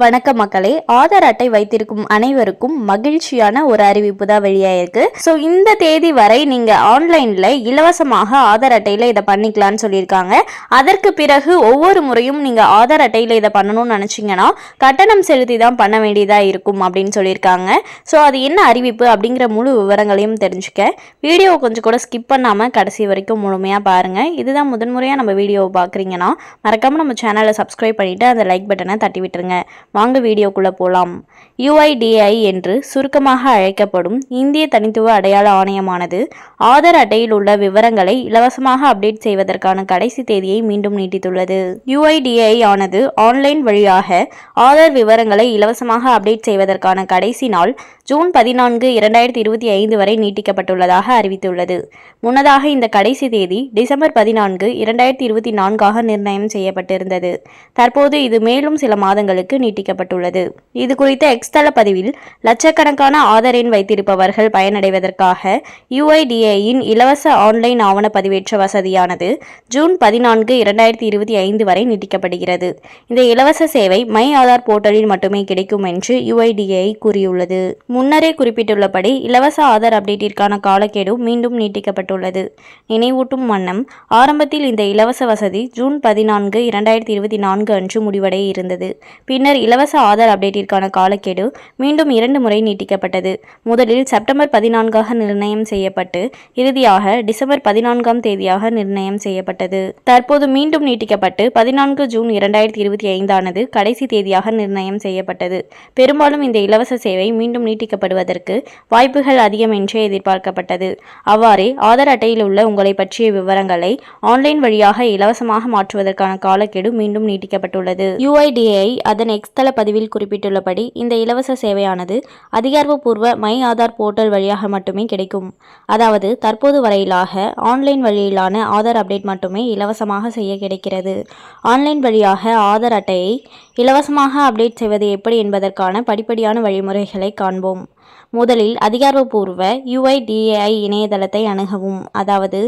வணக்க மக்களே, ஆதார் அட்டை வைத்திருக்கும் அனைவருக்கும் மகிழ்ச்சியான ஒரு அறிவிப்பு தான் வெளியாயிருக்கு. ஸோ இந்த தேதி வரை நீங்க ஆன்லைன்ல இலவசமாக ஆதார் அட்டையில இதை பண்ணிக்கலாம்னு சொல்லியிருக்காங்க. அதற்கு பிறகு ஒவ்வொரு முறையும் நீங்க ஆதார் அட்டையில இதை பண்ணணும்னு நினைச்சீங்கன்னா கட்டணம் செலுத்தி தான் பண்ண வேண்டியதா இருக்கும் அப்படின்னு சொல்லியிருக்காங்க. ஸோ அது என்ன அறிவிப்பு அப்படிங்கிற முழு விவரங்களையும் தெரிஞ்சுக்க வீடியோ கொஞ்சம் கூட ஸ்கிப் பண்ணாம கடைசி வரைக்கும் முழுமையா பாருங்க. இதுதான் முதன்முறையா நம்ம வீடியோவை பார்க்குறீங்கன்னா மறக்காம நம்ம சேனலை சப்ஸ்கிரைப் பண்ணிட்டு அந்த லைக் பட்டனை தட்டி விட்டுருங்க. வாங்க வீடியோக்குள்ள போலாம். UIDAI என்று சுருக்கமாக அழைக்கப்படும் இந்திய தனித்துவ அடையாள ஆணையமானது ஆதார் அட்டையில் உள்ள விவரங்களை இலவசமாக அப்டேட் செய்வதற்கான கடைசி தேதியை மீண்டும் நீட்டித்துள்ளது. UIDAI ஆனது ஆன்லைன் வழியாக ஆதார் விவரங்களை இலவசமாக அப்டேட் செய்வதற்கான கடைசி நாள் ஜூன் 14, 2025 வரை நீட்டிக்கப்பட்டுள்ளதாக அறிவித்துள்ளது. முன்னதாக இந்த கடைசி தேதி டிசம்பர் 14, 2024 நிர்ணயம் செய்யப்பட்டிருந்தது. தற்போது இது மேலும் சில மாதங்களுக்கு நீட்டிக்கப்பட்டுள்ளது. இது குறித்த எக்ஸ் தள பதிவில் லட்சக்கணக்கான ஆதார் எண் வைத்திருப்பவர்கள் பயனடைவதற்காக UIDAIயின் இலவச ஆன்லைன் ஆவண பதிவேற்ற வசதியானது ஜூன் 14, 2025 வரை நீட்டிக்கப்படுகிறது. இந்த இலவச சேவை மை ஆதார் போர்ட்டலில் மட்டுமே கிடைக்கும் என்று UIDAI கூறியுள்ளது. முன்னரே குறிப்பிட்டுள்ளபடி இலவச ஆதார் அப்டேட்டிற்கான காலக்கெடு மீண்டும் நீட்டிக்கப்பட்டுள்ளது. நினைவூட்டும் வண்ணம் ஆரம்பத்தில் இந்த இலவச வசதி ஜூன் 14, 2024 அன்று முடிவடைய இருந்தது. பின்னர் இலவச ஆதார் அப்டேட்டிற்கான காலக்கெடு மீண்டும் 2 முறை நீட்டிக்கப்பட்டது. முதலில் செப்டம்பர் 14 நிர்ணயம் செய்யப்பட்டு இறுதியாக டிசம்பர் 14 தேதியாக நிர்ணயம் செய்யப்பட்டது. தற்போது மீண்டும் நீட்டிக்கப்பட்டு 14 ஜூன் 2025 ஆனது கடைசி தேதியாக நிர்ணயம் செய்யப்பட்டது. பெரும்பாலும் இந்த இலவச சேவை மீண்டும் நீட்டிக்கப்படுவதற்கு வாய்ப்புகள் அதிகம் என்றே எதிர்பார்க்கப்பட்டது. அவ்வாறே ஆதார் அட்டையில் உள்ள உங்களை பற்றிய விவரங்களை ஆன்லைன் வழியாக இலவசமாக மாற்றுவதற்கான காலக்கெடு மீண்டும் நீட்டிக்கப்பட்டுள்ளது. UIDAI அதன் எக்ஸ் தள பதிவில் குறிப்பிட்டுள்ளபடி இந்த இலவச சேவையானது அதிகாரப்பூர்வ மை ஆதார் போர்ட்டல் வழியாக மட்டுமே கிடைக்கும். அதாவது தற்போது வரையிலாக ஆன்லைன் வழியிலான ஆதார் அப்டேட் மட்டுமே இலவசமாக செய்ய கிடைக்கிறது. ஆன்லைன் வழியாக ஆதார் அட்டையை இலவசமாக அப்டேட் செய்வது எப்படி என்பதற்கான படிப்படியான வழிமுறைகளை காண்போம். முதலில் அதிகாரப்பூர்வ UIDAI இணையதளத்தை அணுகவும். அதாவது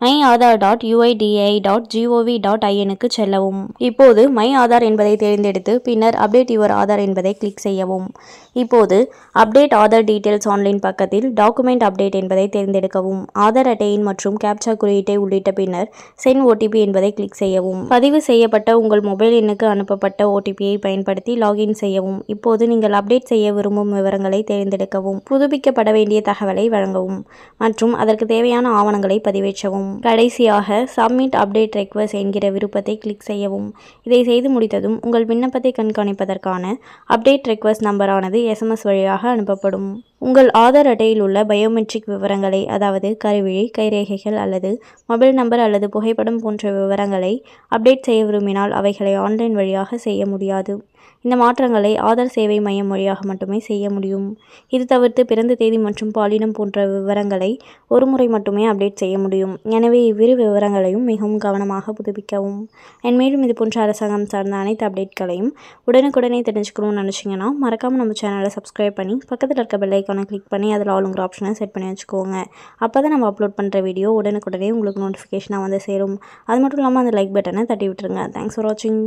myAadhar.uidai.gov.in செல்லவும். இப்போது மை ஆதார் என்பதை தேர்ந்தெடுத்து பின்னர் அப்டேட் யுவர் ஆதார் என்பதை கிளிக் செய்யவும். இப்போது அப்டேட் ஆதார் டீடைல்ஸ் ஆன்லைன் பக்கத்தில் டாக்குமெண்ட் அப்டேட் என்பதை தேர்ந்தெடுக்கவும். ஆதார் அட்டையின் மற்றும் கேப்சா குறியீட்டை உள்ளிட்ட பின்னர் சென்ட் OTP என்பதை கிளிக் செய்யவும். பதிவு செய்யப்பட்ட உங்கள் மொபைல் எண்ணுக்கு அனுப்பப்பட்ட OTPயை பயன்படுத்தி லாகின் செய்யவும். இப்போது நீங்கள் அப்டேட் செய்ய விரும்பும் விவரங்களை தேர்ந்தெடுக்கவும். புதுப்பிக்கப்பட வேண்டிய தகவலை வழங்கவும் மற்றும் அதற்கு தேவையான ஆவணங்களை பதிவேற்றவும். கடைசியாக சப்மிட் அப்டேட் ரெக்வெஸ்ட் என்கிற விருப்பத்தை கிளிக் செய்யவும். இதை செய்து முடித்ததும் உங்கள் விண்ணப்பத்தை கண்காணிப்பதற்கான அப்டேட் ரெக்வெஸ்ட் நம்பரானது SMS வழியாக அனுப்பப்படும். உங்கள் ஆதார் அட்டையில் உள்ள பயோமெட்ரிக் விவரங்களை, அதாவது கருவிழி, கைரேகைகள் அல்லது மொபைல் நம்பர் அல்லது புகைப்படம் போன்ற விவரங்களை அப்டேட் செய்ய விரும்பினால் அவைகளை ஆன்லைன் வழியாக செய்ய முடியாது. இந்த மாற்றங்களை ஆதார் சேவை மையம் வழியாக மட்டுமே செய்ய முடியும். இது தவிர்த்து பிறந்த தேதி மற்றும் பாலினம் போன்ற விவரங்களை ஒரு முறை மட்டுமே அப்டேட் செய்ய முடியும். எனவே இவ்விரு விவரங்களையும் மிகவும் கவனமாக புதுப்பிக்கவும். மேலும் இது போன்ற அரசாங்கம் சார்ந்த அனைத்து அப்டேட்களையும் உடனுக்குடனே தெரிஞ்சுக்கணும்னு நினச்சிங்கன்னா மறக்காமல் நம்ம சேனலை சப்ஸ்கிரைப் பண்ணி பக்கத்தில் இருக்க பெல் ஐக்கானை கிளிக் பண்ணி அதில் ஆளுங்கிற ஆப்ஷனை செட் பண்ணி வச்சுக்கோங்க. அப்போ தான் நம்ம அப்லோட் பண்ணுற வீடியோ உடனுக்குடனே உங்களுக்கு நோட்டிஃபிகேஷனாக வந்து சேரும். அது மட்டும் இல்லாமல் அந்த லைக் பட்டனை தட்டி விட்டுருங்க. தேங்க்ஸ் ஃபார் வாட்சிங்.